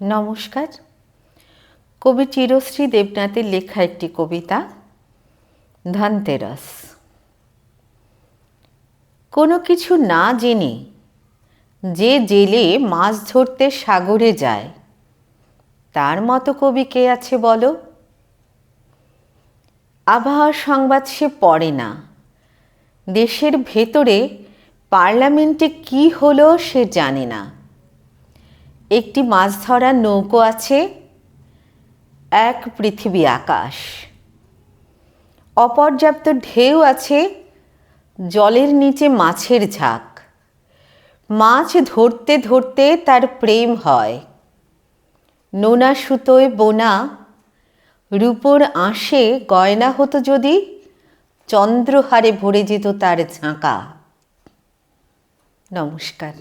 নমস্কার। কবি চিরশ্রী দেবনাথের লেখা একটি কবিতা, ধনতেরাস। কোনো কিছু না জেনে যে জেলে মাছ ধরতে সাগরে যায়, তার মতো কবি কে আছে বলো? আবহাওয়ার সংবাদ সে পড়ে না, দেশের ভেতরে পার্লামেন্টে কি হলো সে জানে না। একটি মাছ ধরার নৌকো আছে, এক পৃথিবী আকাশ। অপর্যাপ্ত ঢেউ আছে, জলের নিচে মাছের ঝাঁক। মাছ ধরতে ধরতে তার প্রেম হয়, নোনা সুতোয় বোনা। রূপোর আঁশে গয়না হতো যদি, চন্দ্রহারে ভরে যেত তার ঝাঁকা। নমস্কার।